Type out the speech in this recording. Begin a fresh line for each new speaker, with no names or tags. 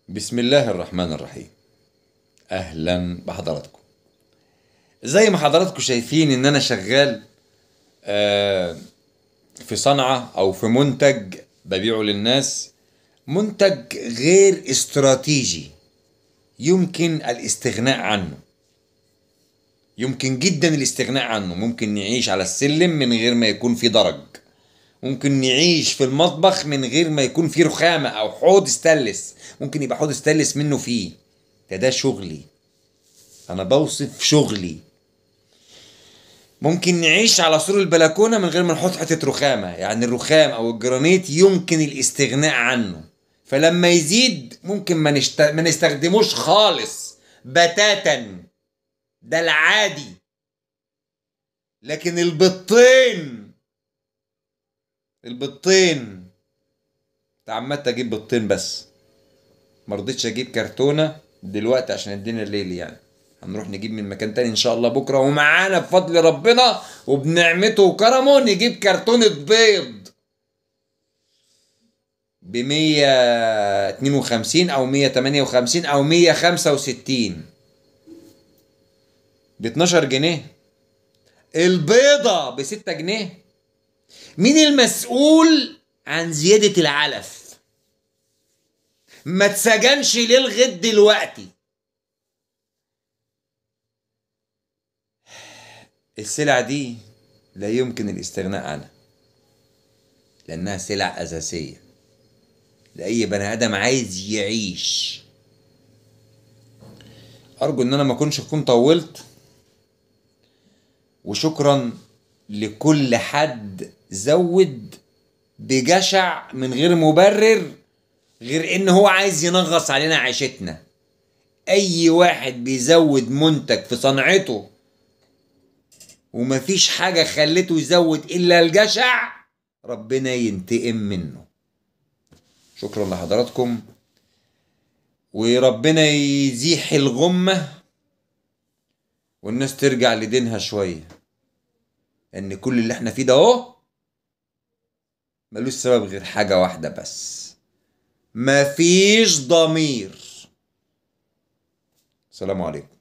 بسم الله الرحمن الرحيم. اهلا بحضراتكم. زي ما حضراتكم شايفين ان انا شغال في صنعة او في منتج ببيعه للناس. منتج غير استراتيجي، يمكن الاستغناء عنه، يمكن جدا الاستغناء عنه. ممكن نعيش على السلم من غير ما يكون في درج، ممكن نعيش في المطبخ من غير ما يكون في رخامة او حوض استانلس، ممكن يبقى حوض استانلس منه فيه. ده شغلي، انا بوصف شغلي. ممكن نعيش على سور البلكونة من غير ما نحط حتة رخامة، يعني الرخام او الجرانيت يمكن الاستغناء عنه، فلما يزيد ممكن ما نستخدموش خالص بتاتا، ده العادي. لكن البطين تعمدت اجيب بطين بس، مرضتش اجيب كرتونة دلوقتي عشان الدنيا الليل. يعني هنروح نجيب من مكان تاني ان شاء الله بكرة، ومعانا بفضل ربنا وبنعمته وكرمه نجيب كرتونة بيض ب152 او 158 او 165، ب12 جنيه. البيضة ب6 جنيه. مين المسؤول عن زيادة العلف؟ ما اتسجنش ليه لغاية دلوقتي؟ السلع دي لا يمكن الاستغناء عنها، لأنها سلع أساسية لأي بني آدم عايز يعيش. أرجو إن أنا ما أكون طولت، وشكرا لكل حد زود بجشع من غير مبرر، غير إن هو عايز ينغص علينا عيشتنا. أي واحد بيزود منتج في صنعته ومفيش حاجة خلته يزود إلا الجشع، ربنا ينتقم منه. شكرا لحضراتكم، وربنا يزيح الغمة والناس ترجع لدينها شوية، لأن كل اللي احنا فيه ده اهو ملوش سبب غير حاجة واحدة بس: مفيش ضمير. السلام عليكم.